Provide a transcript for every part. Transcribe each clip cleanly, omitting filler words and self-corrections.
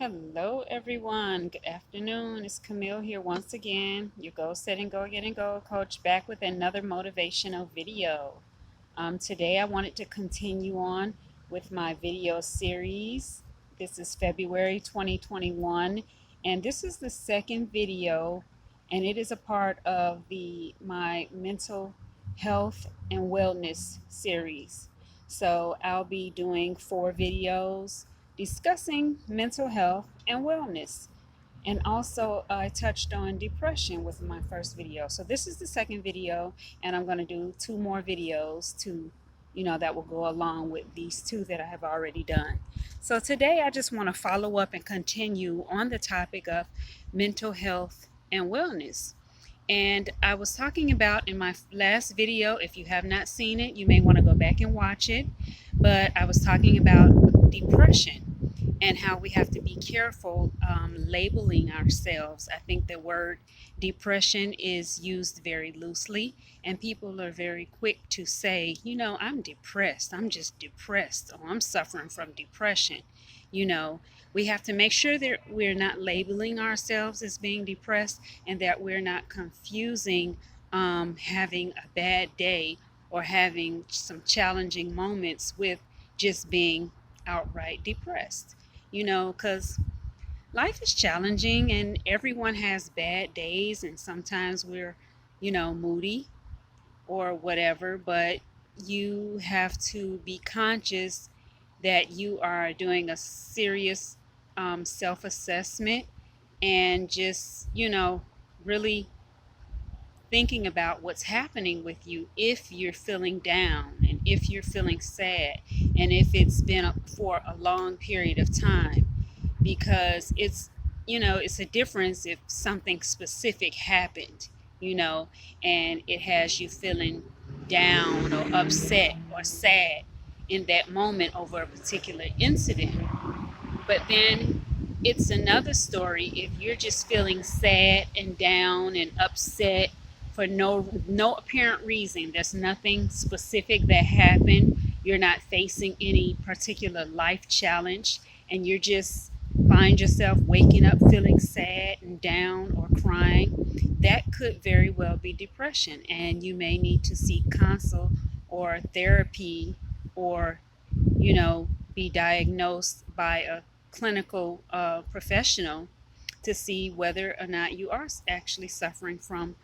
Hello, everyone. Good afternoon. It's Camille here once again, your Go Set and Go Get and Go coach, back with another motivational video. Today, I wanted to continue on with my video series. This is February 2021, and this is the second video, and it is a part of my mental health and wellness series. So I'll be doing 4 videos discussing mental health and wellness. And also, I touched on depression with my first video. So this is the second video, and I'm going to do 2 more videos that will go along with these 2 that I have already done. So today, I just want to follow up and continue on the topic of mental health and wellness. And I was talking about in my last video, if you have not seen it, you may want to go back and watch it. But I was talking about depression and how we have to be careful labeling ourselves. I think the word depression is used very loosely, and people are very quick to say, I'm depressed, I'm just depressed, or I'm suffering from depression. You know, we have to make sure that we're not labeling ourselves as being depressed and that we're not confusing having a bad day or having some challenging moments with just being outright depressed. Because life is challenging and everyone has bad days, and sometimes we're, moody or whatever, but you have to be conscious that you are doing a serious self assessment and just, really thinking about what's happening with you if you're feeling down and if you're feeling sad and if it's been for a long period of time, because it's a difference if something specific happened, and it has you feeling down or upset or sad in that moment over a particular incident. But then it's another story if you're just feeling sad and down and upset for no apparent reason. There's nothing specific that happened. You're not facing any particular life challenge, and you're just find yourself waking up feeling sad and down or crying. That could very well be depression, and you may need to seek counsel or therapy, or be diagnosed by a clinical professional to see whether or not you are actually suffering from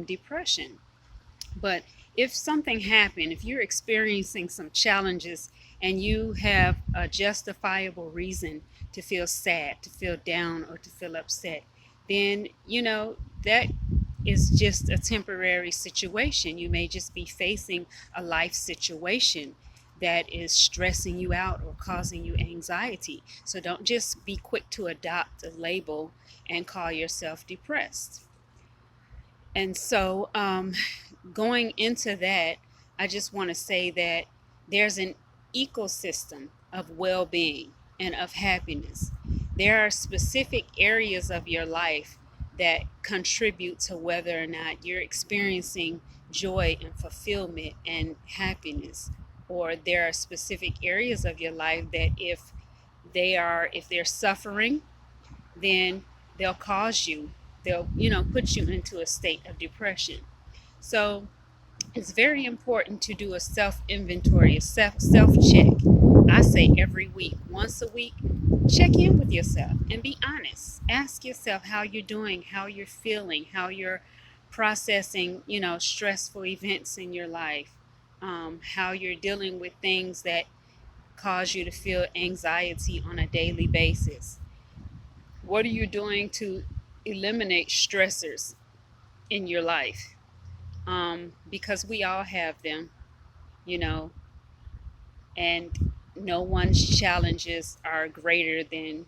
depression. But if something happened, if you're experiencing some challenges and you have a justifiable reason to feel sad, to feel down, or to feel upset, then that is just a temporary situation. You may just be facing a life situation that is stressing you out or causing you anxiety. So don't just be quick to adopt a label and call yourself depressed. And so, going into that, I just want to say that there's an ecosystem of well being and of happiness. There are specific areas of your life that contribute to whether or not you're experiencing joy and fulfillment and happiness. Or there are specific areas of your life that if they're suffering, then they'll cause you, they'll, put you into a state of depression. So it's very important to do a self inventory, a self check. I say every week, once a week, check in with yourself and be honest. Ask yourself how you're doing, how you're feeling, how you're processing, stressful events in your life, how you're dealing with things that cause you to feel anxiety on a daily basis. What are you doing to eliminate stressors in your life? Because we all have them, you know, and no one's challenges are greater than,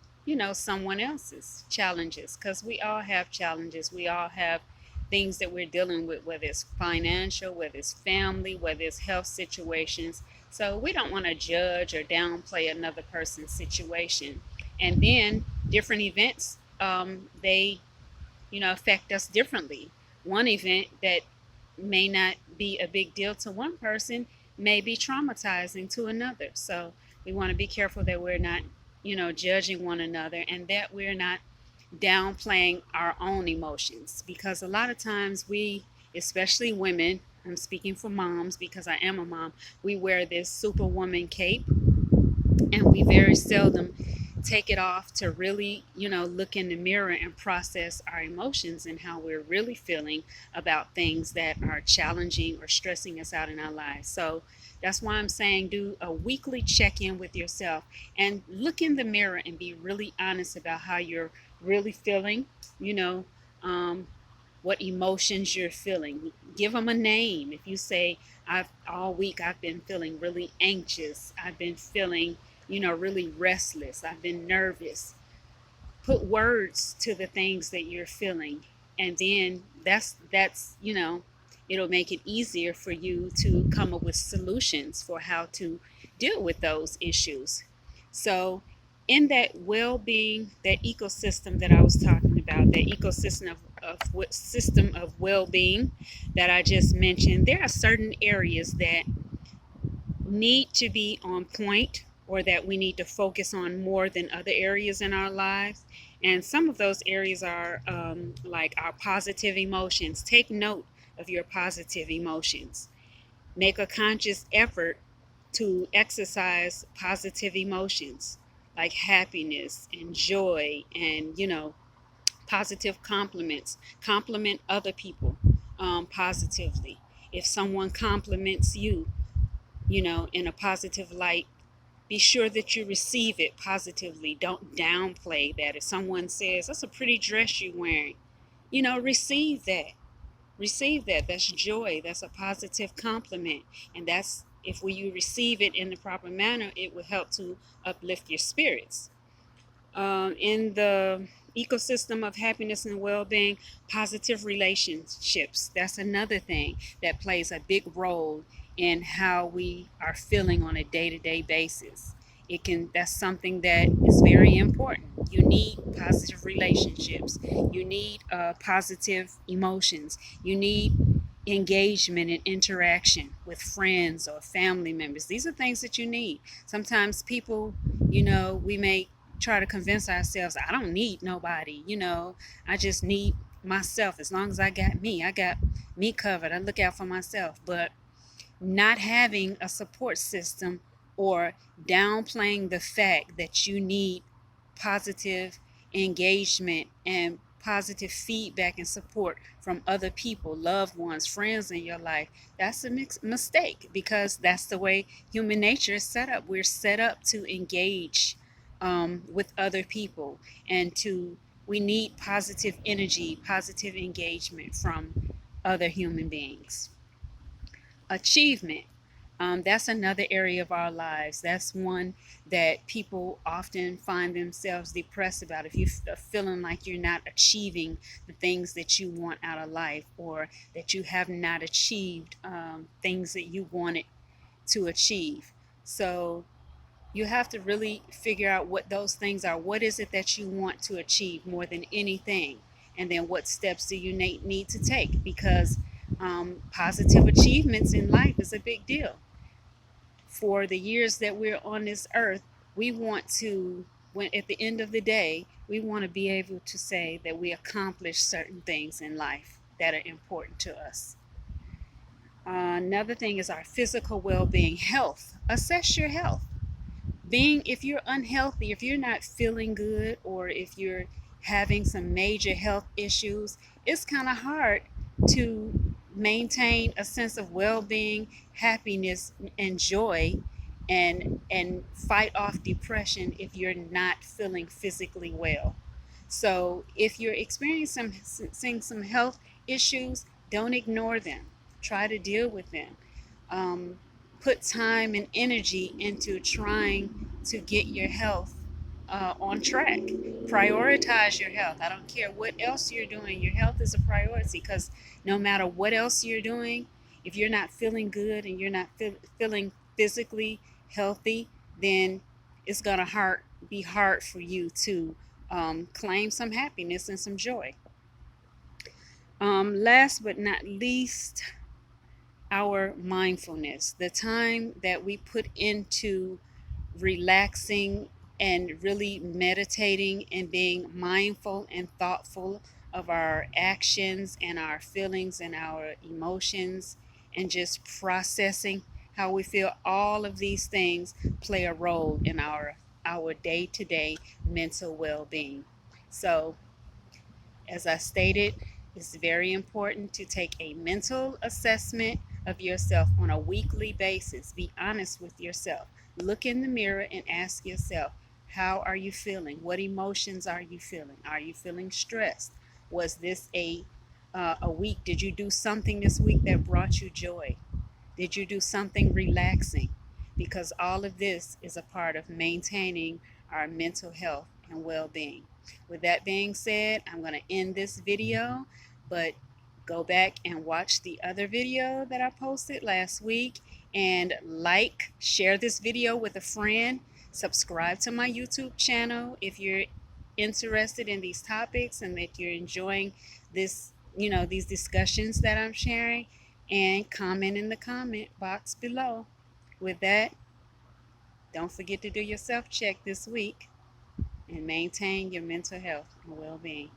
someone else's challenges, because we all have challenges. We all have things that we're dealing with, whether it's financial, whether it's family, whether it's health situations. So we don't want to judge or downplay another person's situation. And then different events, they affect us differently. One event that may not be a big deal to one person may be traumatizing to another. So we want to be careful that we're not judging one another, and that we're not downplaying our own emotions. Because a lot of times we, especially women, I'm speaking for moms because I am a mom, we wear this superwoman cape, and we very seldom take it off to really, look in the mirror and process our emotions and how we're really feeling about things that are challenging or stressing us out in our lives. So that's why I'm saying do a weekly check in with yourself and look in the mirror and be really honest about how you're really feeling, you know, um, what emotions you're feeling. Give them a name. If you say, I've all week I've been feeling really anxious, I've been feeling, really restless, I've been nervous. Put words to the things that you're feeling. And then that's, it'll make it easier for you to come up with solutions for how to deal with those issues. So in that well-being, that ecosystem that I was talking about, that ecosystem of system of well-being that I just mentioned, there are certain areas that need to be on point, or that we need to focus on more than other areas in our lives. And some of those areas are like our positive emotions. Take note of your positive emotions. Make a conscious effort to exercise positive emotions like happiness and joy, and positive compliments. Compliment other people positively. If someone compliments you, in a positive light, be sure that you receive it positively. Don't downplay that. If someone says, "That's a pretty dress you're wearing," receive that. Receive that. That's joy. That's a positive compliment. And that's, if you receive it in the proper manner, it will help to uplift your spirits. In the ecosystem of happiness and well-being, positive relationships, that's another thing that plays a big role in how we are feeling on a day-to-day basis. That's something that is very important. You need positive relationships. You need positive emotions. You need engagement and interaction with friends or family members. These are things that you need. Sometimes people, we may try to convince ourselves, I don't need nobody, I just need myself. As long as I got me covered. I look out for myself. But not having a support system, or downplaying the fact that you need positive engagement and positive feedback and support from other people, loved ones, friends in your life, that's a mistake, because that's the way human nature is set up. We're set up to engage with other people, and we need positive energy, positive engagement from other human beings. Achievement. That's another area of our lives. That's one that people often find themselves depressed about. If you're feeling like you're not achieving the things that you want out of life, or that you have not achieved things that you wanted to achieve. So you have to really figure out what those things are. What is it that you want to achieve more than anything? And then what steps do you need to take? Because positive achievements in life is a big deal. For the years that we're on this earth, we want to, when at the end of the day, we want to be able to say that we accomplished certain things in life that are important to us. Another thing is our physical well-being, health. Assess your health. If you're unhealthy, if you're not feeling good, or if you're having some major health issues, it's kind of hard to maintain a sense of well-being, happiness, and joy, and fight off depression if you're not feeling physically well. So if you're experiencing some health issues, don't ignore them. Try to deal with them. um, Put time and energy into trying to get your health on track. Prioritize your health. I don't care what else you're doing, your health is a priority, because no matter what else you're doing, if you're not feeling good and you're not feeling physically healthy, then it's going to be hard for you to claim some happiness and some joy. Last but not least, our mindfulness, the time that we put into relaxing and really meditating and being mindful and thoughtful of our actions and our feelings and our emotions, and just processing how we feel. All of these things play a role in our day-to-day mental well-being. So as I stated, it's very important to take a mental assessment of yourself on a weekly basis. Be honest with yourself. Look in the mirror and ask yourself, how are you feeling? What emotions are you feeling? Are you feeling stressed? Was this a week? Did you do something this week that brought you joy? Did you do something relaxing? Because all of this is a part of maintaining our mental health and well-being. With that being said, I'm going to end this video, but go back and watch the other video that I posted last week, and share this video with a friend. Subscribe to my YouTube channel if you're interested in these topics and that you're enjoying these discussions that I'm sharing, and comment in the comment box below. With that, don't forget to do your self-check this week and maintain your mental health and well-being.